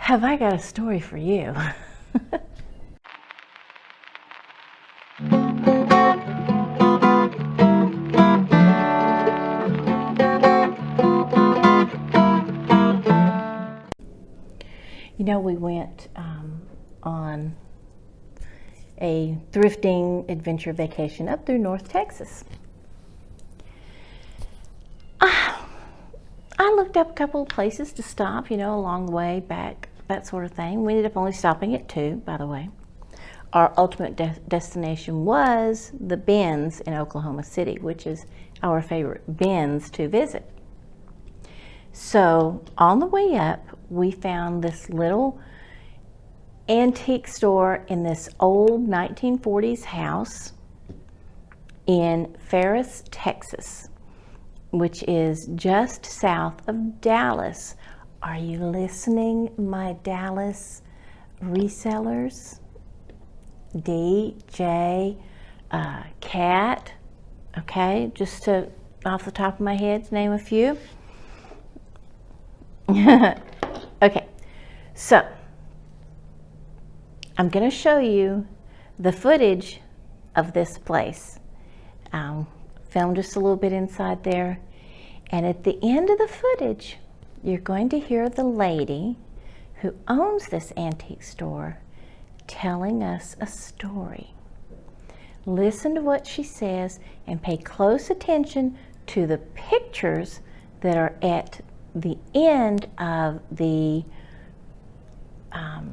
have I got a story for you. You know, we went on a thrifting adventure vacation up through North Texas. I looked up a couple of places to stop, you know, along the way back, that sort of thing. We ended up only stopping at 2, by the way. Our ultimate destination was the Bends in Oklahoma City, which is our favorite Bends to visit. So on the way up, we found this little antique store in this old 1940s house in Ferris, Texas, which is just south of Dallas. Are you listening, my Dallas resellers? DJ, Cat, okay, just to off the top of my head to name a few. Okay, so I'm going to show you the footage of this place. Filmed just a little bit inside there, and at the end of the footage you're going to hear the lady who owns this antique store telling us a story. Listen to what she says and pay close attention to the pictures that are at the end of the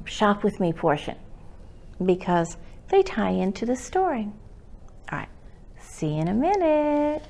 shop with me portion, because they tie into the story. All right, see you in a minute.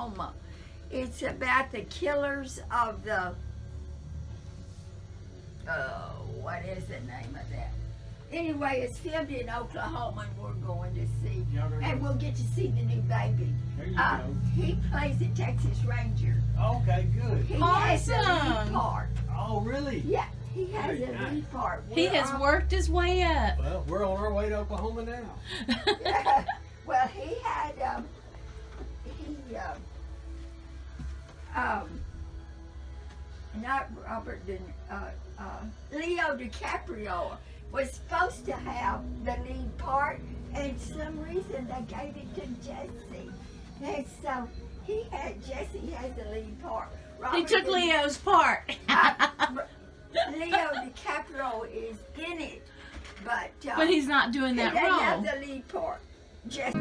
Oklahoma. It's about the killers of the, what is the name of that? Anyway, it's filmed in Oklahoma, and we're going to see. And we'll get to see the new baby. There you go. He plays the Texas Ranger. Okay, good. He has the lead Awesome. part. Oh, really? Yeah, he has Very the nice. lead part. He We're has on- worked his way up. Well, we're on our way to Oklahoma now. Well, he had, not Robert, Leo DiCaprio was supposed to have the lead part, and some reason they gave it to Jesse. And so Jesse has the lead part. He Robert took didn't- Leo's part. Leo DiCaprio is in it, but But he's not doing he that doesn't have role. the lead part. Jesse.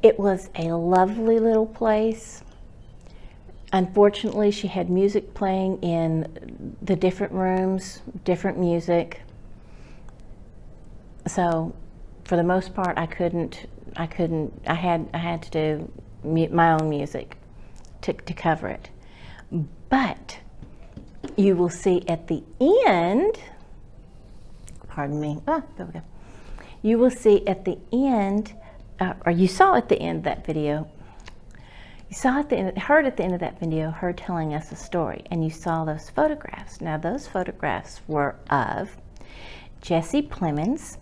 It was a lovely little place. Unfortunately, she had music playing in the different rooms, different music. So for the most part, I had to do my own music to cover it. But you will see at the end, pardon me, there we go. You will see at the end, or you saw at the end of that video, heard at the end of that video, her telling us a story, and you saw those photographs. Now those photographs were of Jesse Plemons,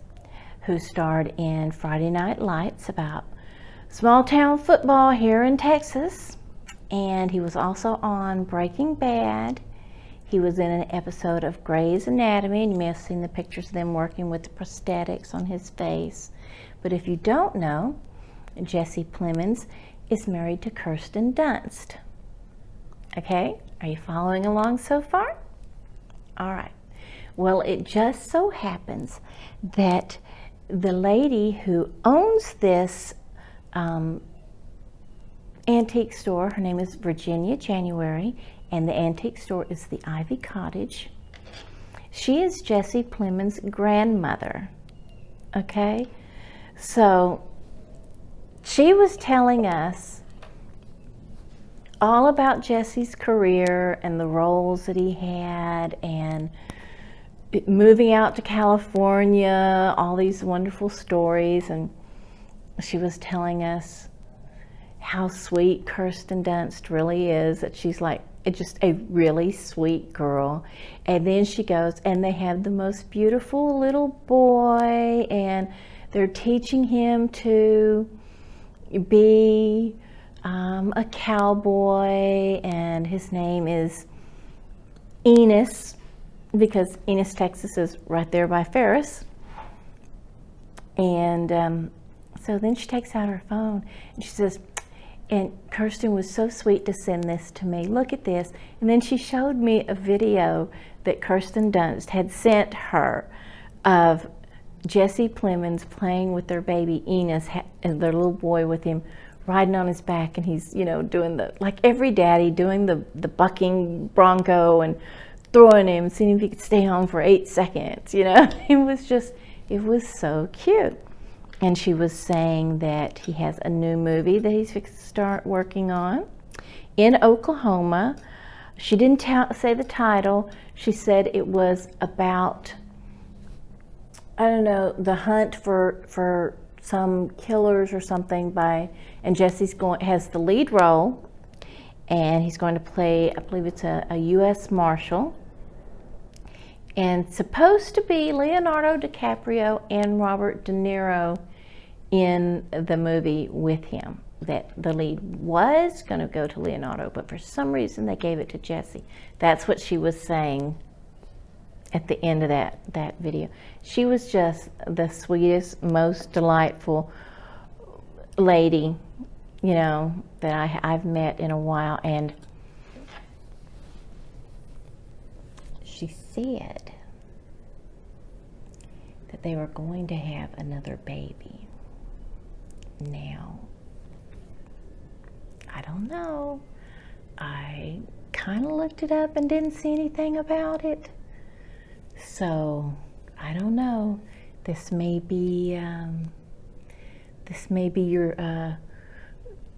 who starred in Friday Night Lights about small town football here in Texas, and he was also on Breaking Bad. He was in an episode of Grey's Anatomy, and you may have seen the pictures of them working with the prosthetics on his face. But if you don't know, Jesse Plemons is married to Kirsten Dunst. Okay, are you following along so far? All right. Well, it just so happens that the lady who owns this antique store, her name is Virginia January, and the antique store is the Ivy Cottage. She is Jesse Plemons' grandmother. Okay, so she was telling us all about Jesse's career and the roles that he had, and moving out to California, all these wonderful stories. And she was telling us how sweet Kirsten Dunst really is, that she's like just a really sweet girl. And then she goes, and they have the most beautiful little boy, and they're teaching him to be a cowboy, and his name is Enos, because Enos, Texas is right there by Ferris. And so then she takes out her phone and she says, and Kirsten was so sweet to send this to me. Look at this. And then she showed me a video that Kirsten Dunst had sent her of Jesse Plemons playing with their baby Enos, and their little boy with him riding on his back, and he's, doing like every daddy, doing the bucking bronco and throwing him, seeing if he could stay home for 8 seconds, It was so cute. And she was saying that he has a new movie that he's fixed to start working on in Oklahoma. She didn't say the title. She said it was about, the hunt for some killers or something and Jesse's has the lead role, and he's going to play, I believe it's a U.S. Marshal, and supposed to be Leonardo DiCaprio and Robert De Niro in the movie with him. That the lead was going to go to Leonardo, but for some reason they gave it to Jesse. That's what she was saying at the end of that video. She was just the sweetest, most delightful lady, that I've met in a while. And she said that they were going to have another baby. Now, I don't know. I kind of looked it up and didn't see anything about it. So, I don't know. This may be your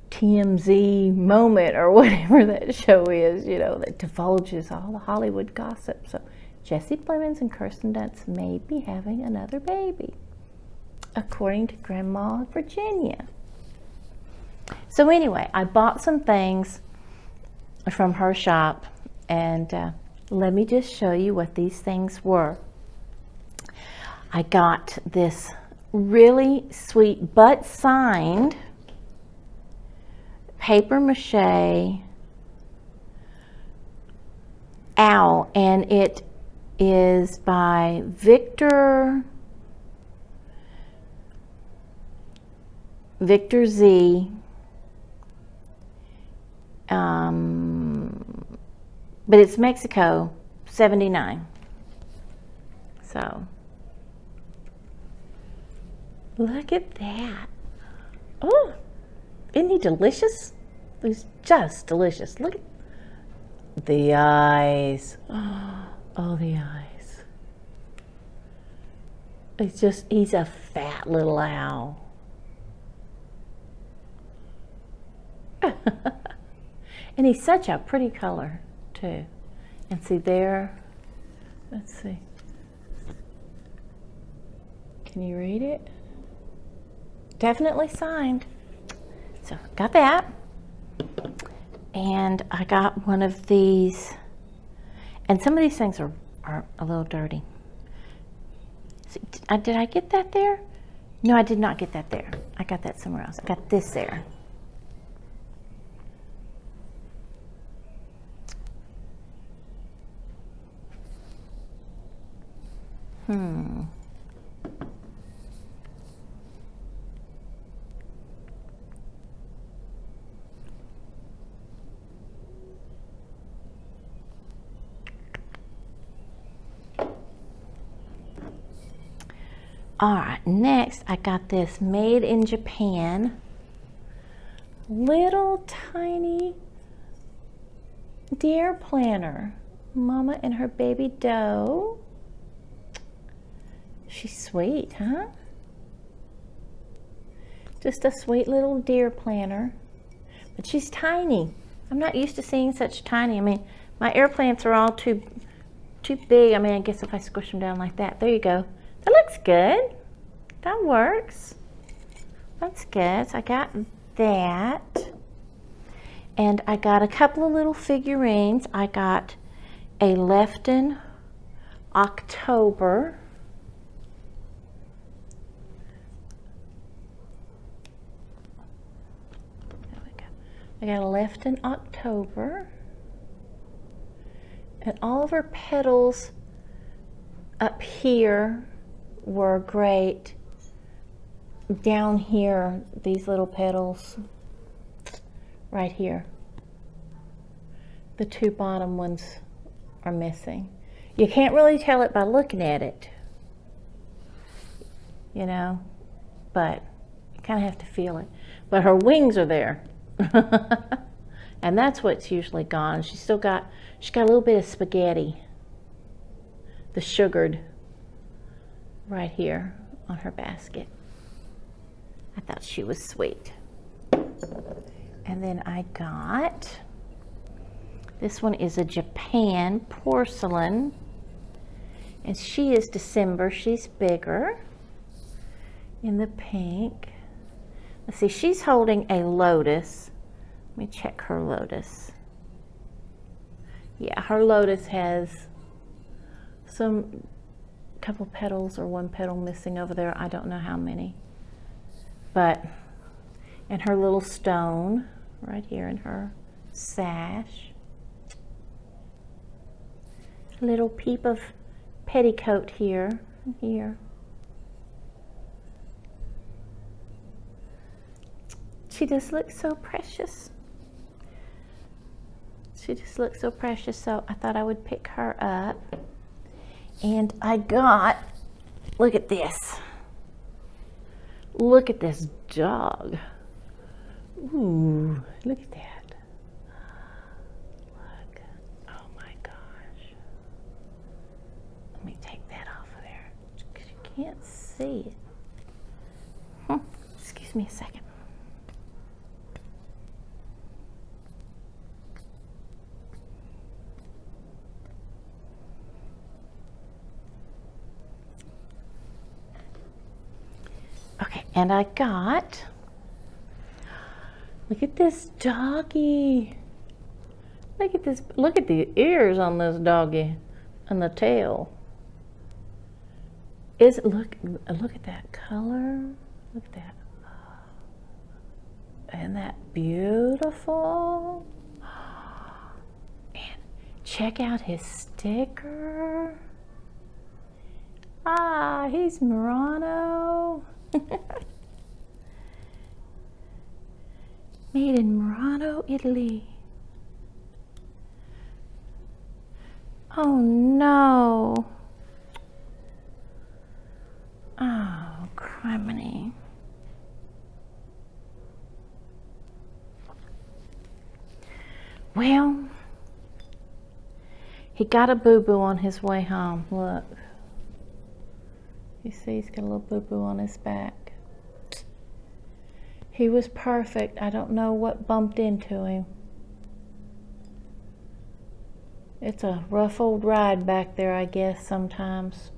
TMZ moment, or whatever that show is, that divulges all the Hollywood gossip. So Jesse Plemons and Kirsten Dunst may be having another baby, according to Grandma Virginia. So anyway, I bought some things from her shop, and let me just show you what these things were. I got this really sweet but signed paper mache owl, and it is by Victor Z. But it's Mexico 79. So look at that. Oh, isn't he delicious? He's just delicious. Look at the eyes. Oh, the eyes. It's just, he's a fat little owl. And he's such a pretty color too. And see there, let's see. Can you read it? Definitely signed. So got that. And I got one of these, and some of these things are a little dirty. So, did I get that there? No, I did not get that there. I got that somewhere else. I got this there. All right, next I got this made in Japan little tiny deer planter. Mama and her baby doe. She's sweet, huh? Just a sweet little deer planter. But she's tiny. I'm not used to seeing such tiny. I mean, my air plants are all too big. I mean, I guess if I squish them down like that. There you go. That looks good. That works. That's good. So I got that. And I got a couple of little figurines. I got a Lefton October. There we go. I got a Lefton October. And all of her petals up here were great. Down here, these little petals right here, the two bottom ones are missing. You can't really tell it by looking at it, you know, but you kind of have to feel it. But her wings are there. And that's what's usually gone. She's got a little bit of spaghetti, the sugared, right here on her basket. I thought she was sweet. And then I got, this one is a Japan porcelain, and she is December. She's bigger in the pink. Let's see, she's holding a lotus. Let me check her lotus. Yeah, her lotus has some couple petals or one petal missing over there. I don't know how many. But, and her little stone right here in her sash. A little peep of petticoat here and here. She just looks so precious. She just looks so precious, so I thought I would pick her up. And I got, look at this. Look at this dog. Ooh, look at that. Look. Oh my gosh. Let me take that off of there because you can't see it. Excuse me a second. And I got, look at this doggy. Look at this, look at the ears on this doggy and the tail. Look at that color. Look at that. Isn't that beautiful? And check out his sticker. Ah, he's Murano. Made in Murano, Italy. Oh no. Oh, criminy. Well, he got a boo-boo on his way home. Look. You see, he's got a little boo-boo on his back. He was perfect. I don't know what bumped into him. It's a rough old ride back there, I guess, sometimes.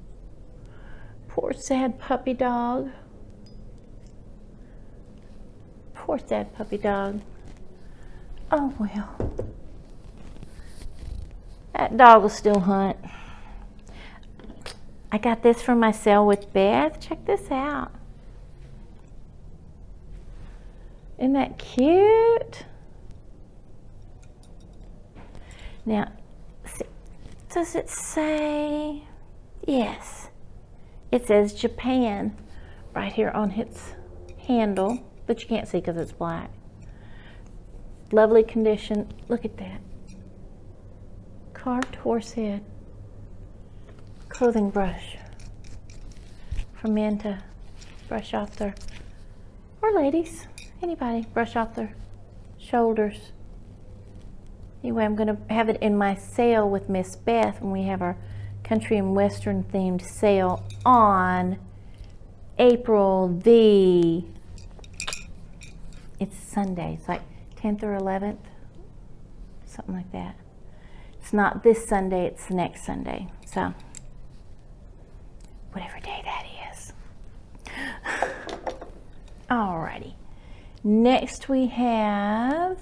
Poor sad puppy dog. Poor sad puppy dog. Oh well. That dog will still hunt. I got this from my sale with Beth. Check this out. Isn't that cute? Now, does it say? Yes. It says Japan right here on its handle, but you can't see because it's black. Lovely condition. Look at that. Carved horse head. Clothing brush for men to brush off their, or ladies, anybody, brush off their shoulders. Anyway, I'm going to have it in my sale with Miss Beth when we have our country and western themed sale on April the, it's Sunday, it's like 10th or 11th, something like that. It's not this Sunday, it's the next Sunday, so whatever day that is. Alrighty, next we have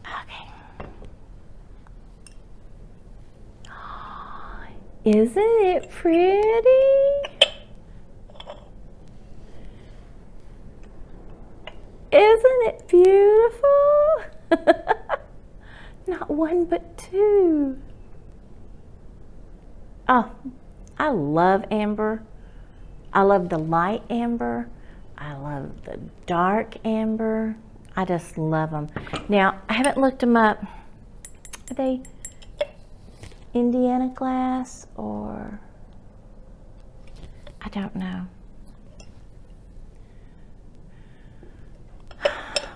okay. Isn't it pretty? Isn't it beautiful? Not one but two. Oh, I love amber. I love the light amber. I love the dark amber. I just love them. Now, I haven't looked them up. Are they Indiana glass or I don't know.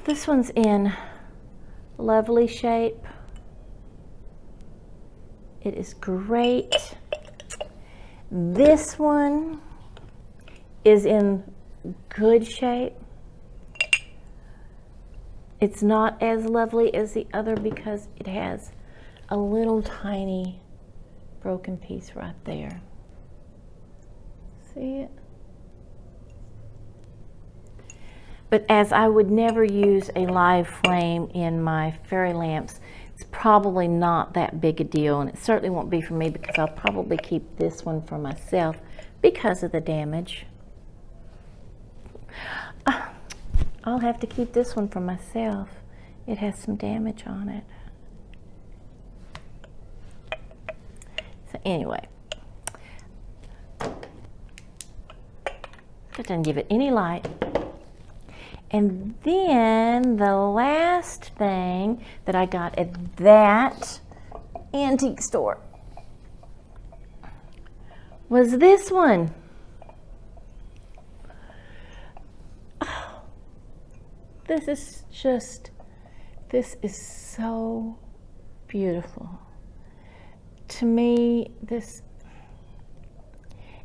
This one's in lovely shape. It is great. This one is in good shape. It's not as lovely as the other because it has a little tiny broken piece right there. See it? But as I would never use a live flame in my fairy lamps, it's probably not that big a deal, and it certainly won't be for me because I'll probably keep this one for myself because of the damage. I'll have to keep this one for myself. It has some damage on it. So anyway, that doesn't give it any light. And then the last thing that I got at that antique store was this one. Oh, this is so beautiful. To me,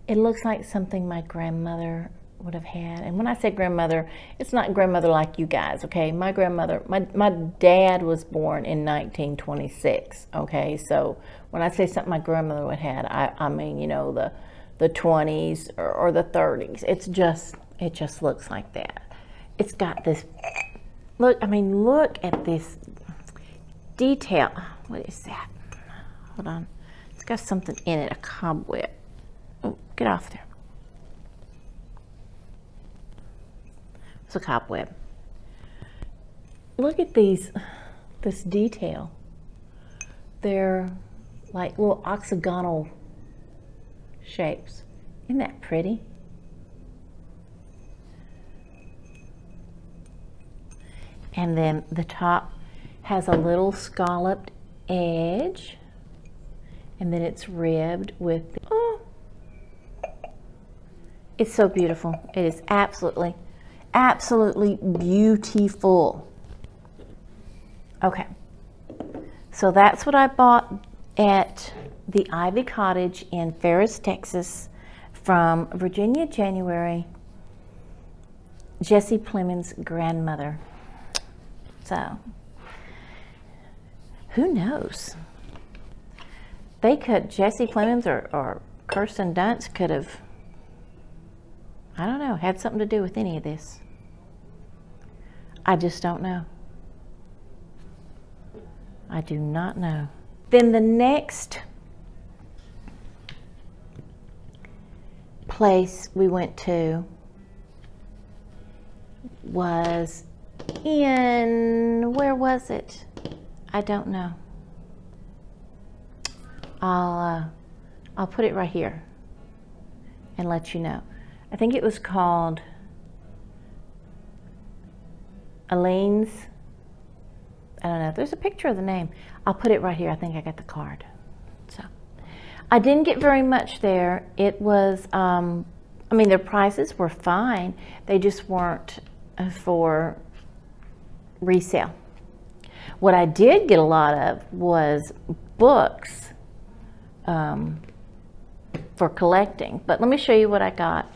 it looks like something my grandmother would have had. And when I say grandmother, it's not grandmother like you guys, okay? My grandmother, my dad was born in 1926, okay? So when I say something my grandmother would have had, I mean, you know, the 20s or the 30s. It just looks like that. It's got this, look at this detail. What is that? Hold on. It's got something in it, a cobweb. Oh, get off there. It's a cobweb. Look at this detail. They're like little octagonal shapes. Isn't that pretty? And then the top has a little scalloped edge, and then it's ribbed with, oh, it's so beautiful. It is absolutely, absolutely beautiful. Okay, so that's what I bought at the Ivy Cottage in Ferris, Texas, from Virginia January, Jesse Plemons' grandmother. So, who knows? Jesse Plemons or Kirsten Dunst could have, I don't know, had something to do with any of this. I just don't know. I do not know. Then the next place we went to was where was it? I don't know. I'll put it right here and let you know. I think it was called Elaine's. I don't know. There's a picture of the name. I'll put it right here. I think I got the card. So I didn't get very much there. It was, their prices were fine. They just weren't for resale. What I did get a lot of was books for collecting. But let me show you what I got.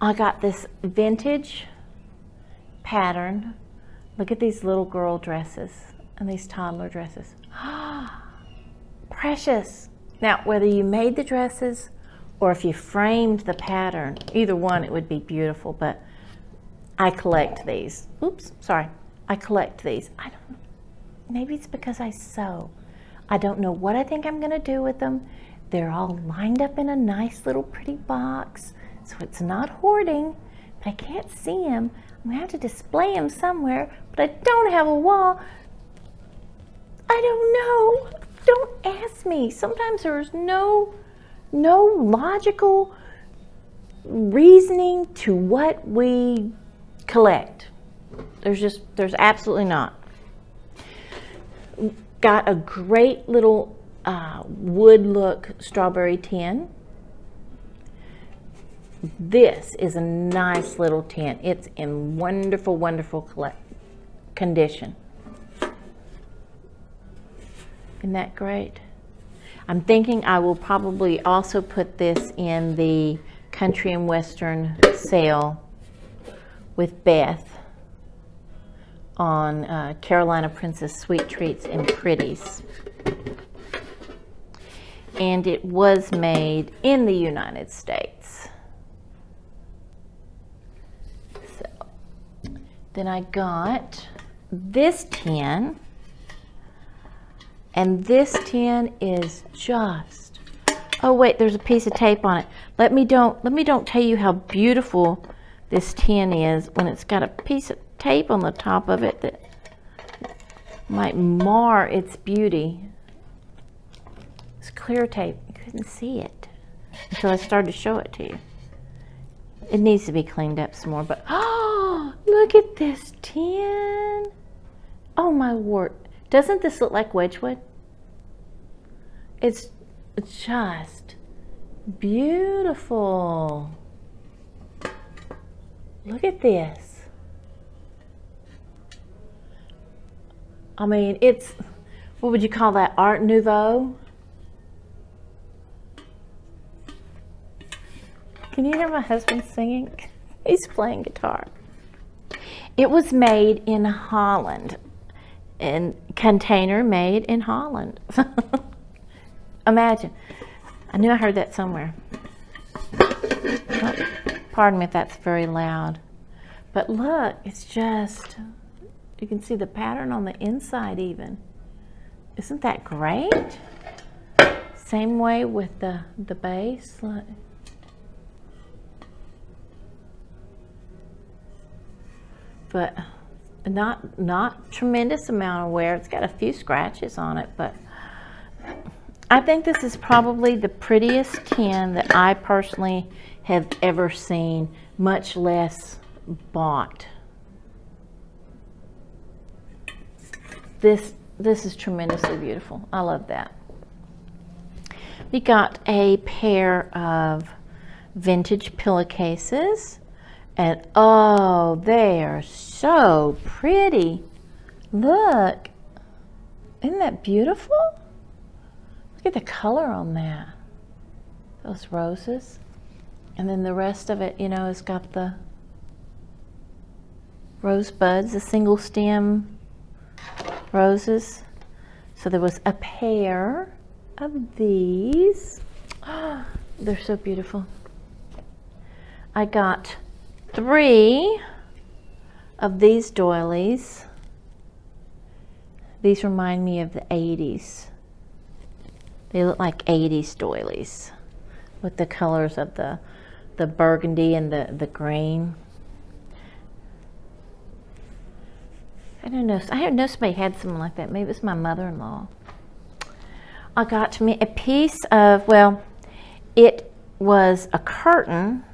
I got this vintage pattern. Look at these little girl dresses and these toddler dresses. Precious. Now, whether you made the dresses or if you framed the pattern, either one, it would be beautiful, but I collect these. Oops, sorry. I collect these. I don't know. Maybe it's because I sew. I don't know what I think I'm going to do with them. They're all lined up in a nice little pretty box, so it's not hoarding, but I can't see them. I'm going to have to display them somewhere, but I don't have a wall. I don't know. Don't ask me. Sometimes there's no logical reasoning to what we collect. There's absolutely not. Got a great little wood look strawberry tin. This is a nice little tin. It's in wonderful, wonderful condition. Isn't that great? I'm thinking I will probably also put this in the Country and Western sale with Beth on Carolina Princess Sweet Treats and Pretties. And it was made in the United States. So, then I got this tin. And this tin is just, oh wait, there's a piece of tape on it. Let me don't tell you how beautiful this tin is when it's got a piece of tape on the top of it that might mar its beauty. It's clear tape. You couldn't see it until I started to show it to you. It needs to be cleaned up some more, but oh, look at this tin. Oh my word. Doesn't this look like Wedgwood? It's just beautiful. Look at this. I mean, it's, what would you call that, Art Nouveau? Can Can you hear my husband singing? He's playing guitar. It was made in Holland, and container made in Holland. Imagine. I knew I heard that somewhere. Oh, pardon me if that's very loud. But look, it's just, you can see the pattern on the inside even. Isn't that great? Same way with the base. Look. But not tremendous amount of wear. It's got a few scratches on it, but I think this is probably the prettiest tin that I personally have ever seen, much less bought. This is tremendously beautiful. I love that. We got a pair of vintage pillowcases. And oh, they are so pretty. Look, isn't that beautiful? Look at the color on that. Those roses. And then the rest of it, you know, has got the rose buds, the single stem roses. So there was a pair of these. Oh, they're so beautiful. I got 3 of these doilies. These remind me of the 80s. They look like 80s doilies with the colors of the burgundy and the green. I don't know. I didn't know somebody had something like that. Maybe it's my mother-in-law. I got me a piece of, well, it was a curtain.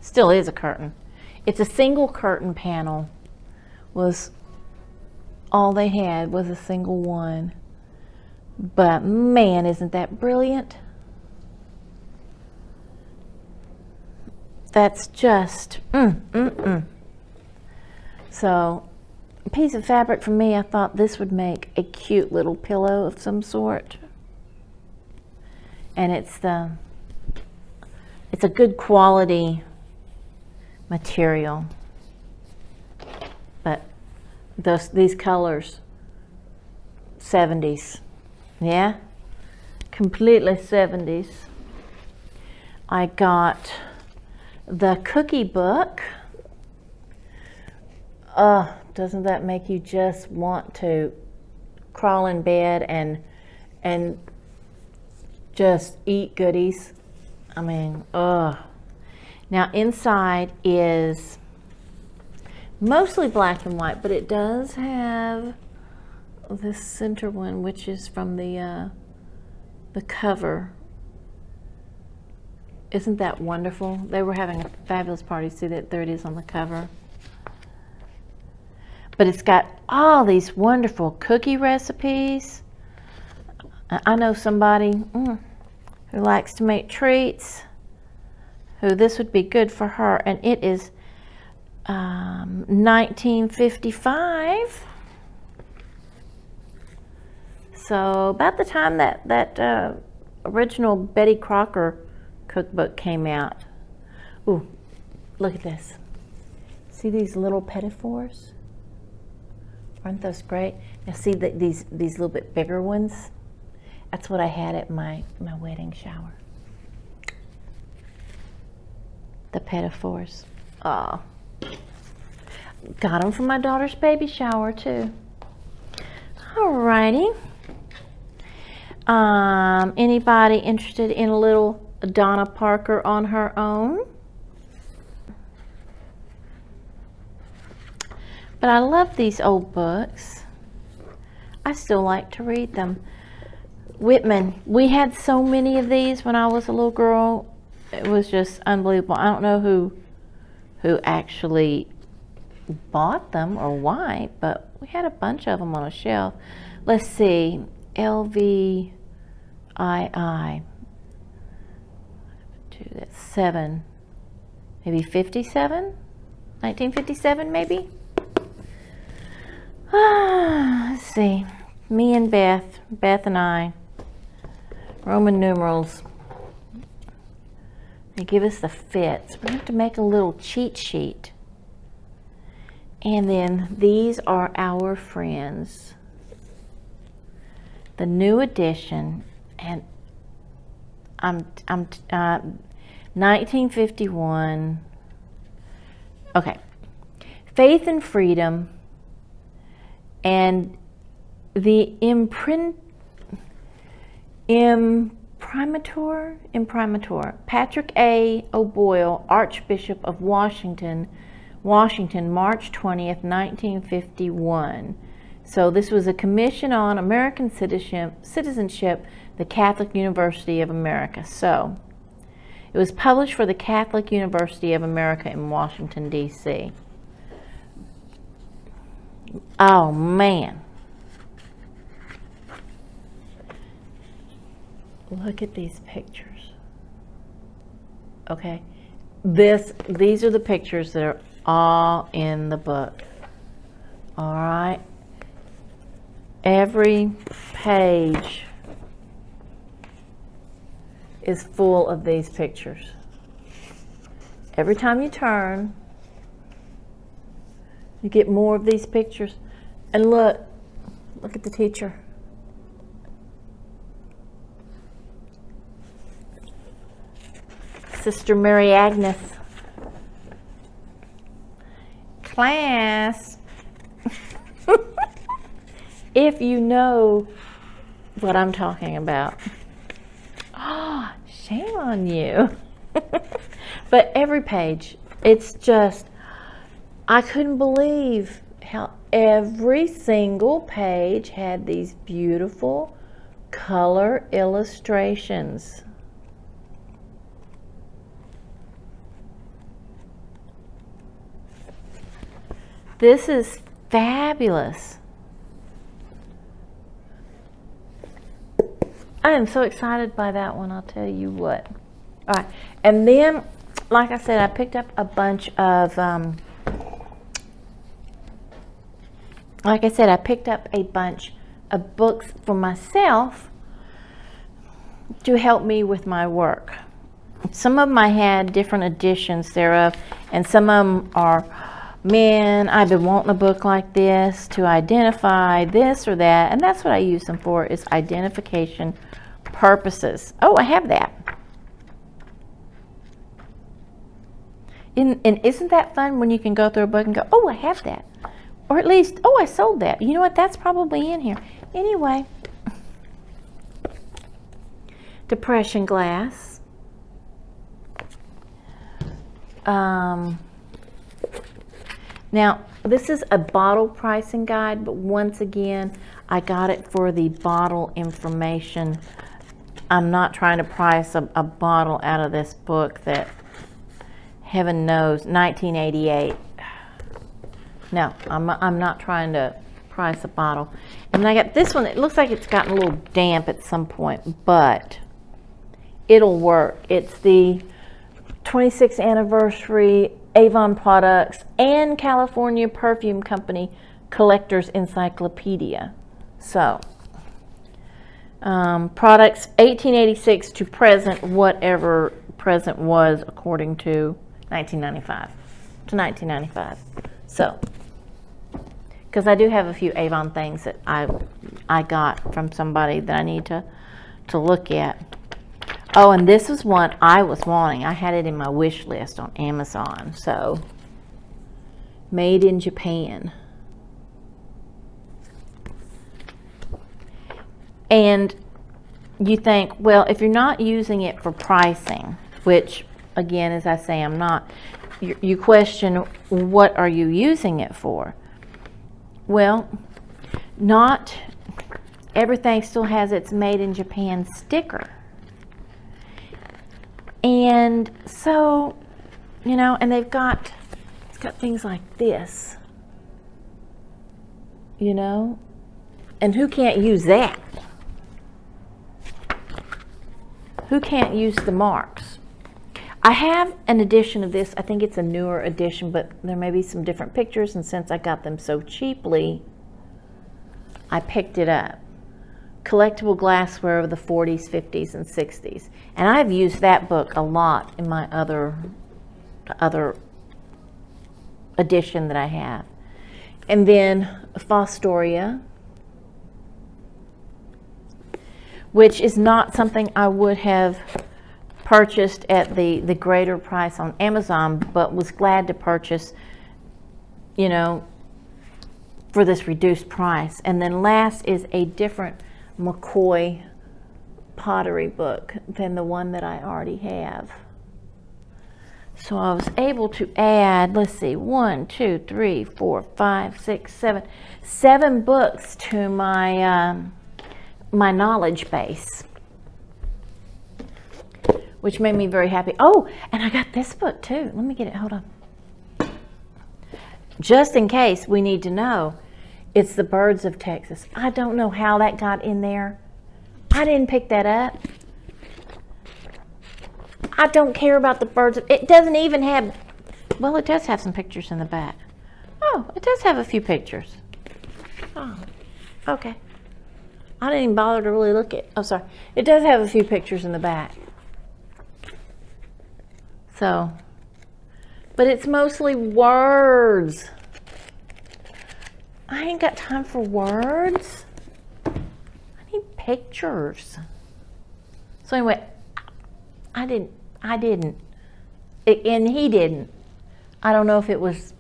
Still is a curtain. It's a single curtain panel. Was all they had was a single one. But man, isn't that brilliant? That's just So a piece of fabric for me, I thought this would make a cute little pillow of some sort. And it's a good quality material. But these colors, 70s. Yeah? Completely 70s. I got the cookie book. Doesn't that make you just want to crawl in bed and just eat goodies? I mean, Now inside is mostly black and white, but it does have this center one, which is from the cover. Isn't that wonderful? They were having a fabulous party. See that there it is on the cover. But it's got all these wonderful cookie recipes. I know somebody who likes to make treats, who this would be good for her, and it is 1955. So about the time that original Betty Crocker cookbook came out. Ooh, look at this. See these little pinafores? Aren't those great? Now see these little bit bigger ones? That's what I had at my wedding shower. The pinafores. Oh. Got them for my daughter's baby shower too. Alrighty. Anybody interested in a little Donna Parker on her own? But I love these old books. I still like to read them. Whitman, we had so many of these when I was a little girl. It was just unbelievable. I don't know who actually bought them or why, but we had a bunch of them on a shelf. Let's see, LVII. That's 7, maybe 57, 1957 maybe. Let's see, me and Beth and I, Roman numerals. They give us the fits. We have to make a little cheat sheet. And then these are our friends. The new edition, and I'm 1951. Okay. Faith and Freedom, and the imprimatur, Patrick A. O'Boyle, Archbishop of Washington, March 20th, 1951. So this was a commission on American citizenship, the Catholic University of America. So it was published for the Catholic University of America in Washington, D.C. Oh, man. Look at these pictures. Okay. These are the pictures that are all in the book. All right. Every page is full of these pictures. Every time you turn, you get more of these pictures. And look at the teacher. Sister Mary Agnes. Class. If you know what I'm talking about. Oh, shame on you. But every page, it's just, I couldn't believe how every single page had these beautiful color illustrations. This is fabulous. I am so excited by that one, I'll tell you what. All right, and then, like I said, I picked up a bunch of, books for myself to help me with my work. Some of them I had different editions thereof, and some of them are, man, I've been wanting a book like this to identify this or that, and that's what I use them for, is identification purposes. Oh, I have that. And isn't that fun when you can go through a book and go, oh, I have that. Or at least, oh, I sold that. You know what? That's probably in here. Anyway. Depression Glass. Now, this is a bottle pricing guide, but once again, I got it for the bottle information. I'm not trying to price a bottle out of this book that, heaven knows, 1988. No, I'm not trying to price a bottle. And then I got this one. It looks like it's gotten a little damp at some point, but it'll work. It's the 26th anniversary Avon Products and California Perfume Company Collector's Encyclopedia. So, products 1886 to present, whatever present was according to 1995 to 1995. So, because I do have a few Avon things that I got from somebody that I need to look at. Oh, and this is one I was wanting. I had it in my wish list on Amazon. So, made in Japan. And you think, well, if you're not using it for pricing, which, again, as I say, I'm not, you question, what are you using it for? Well, not everything still has its Made in Japan sticker. And so, you know, and it's got things like this, you know, and who can't use that? Who can't use the marks? I have an edition of this. I think it's a newer edition, but there may be some different pictures, and since I got them so cheaply, I picked it up. collectible glassware of the 40s, 50s, and 60s. And I've used that book a lot in my other edition that I have. And then Fostoria, which is not something I would have purchased at the greater price on Amazon, but was glad to purchase, you know, for this reduced price. And then last is a different McCoy pottery book than the one that I already have. So I was able to add, let's see, 1, 2, 3, 4, 5, 6, 7 books to my my knowledge base, which made me very happy. Oh, and I got this book too. Let me get it. Hold on. Just in case we need to know, it's The Birds of Texas. I don't know how that got in there. I didn't pick that up. I don't care about the birds. It doesn't even have, well, it does have some pictures in the back. Oh, it does have a few pictures. Oh, okay. I didn't even bother to really look at, oh, sorry. It does have a few pictures in the back. So, but it's mostly words. I ain't got time for words. I need pictures. So anyway, I didn't, and he didn't. I don't know if it was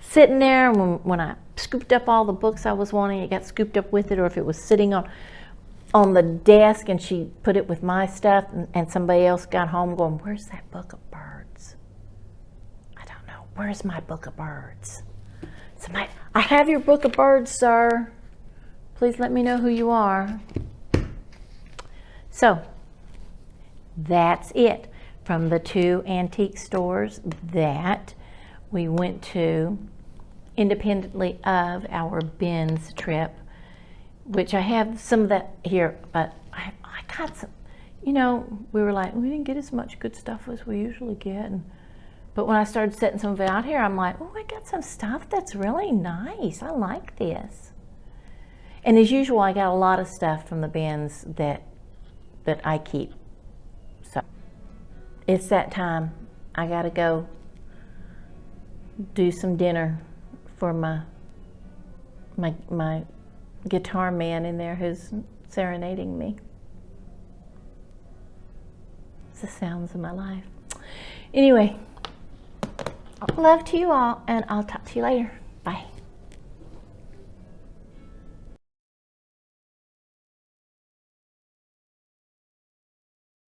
sitting there when I scooped up all the books I was wanting, it got scooped up with it, or if it was sitting on the desk and she put it with my stuff, and somebody else got home going, where's that book of birds? I don't know. Where's my book of birds? Somebody, I have your book of birds, sir. Please let me know who you are. So, that's it from the 2 antique stores that we went to independently of our Ben's trip, which I have some of that here, but I got some, you know, we were like, we didn't get as much good stuff as we usually get. But when I started setting some of it out here, I'm like, oh, I got some stuff that's really nice. I like this. And as usual, I got a lot of stuff from the Ben's that I keep. So it's that time. I gotta go do some dinner for my guitar man in there who's serenading me. It's the sounds of my life. Anyway, love to you all, and I'll talk to you later. Bye.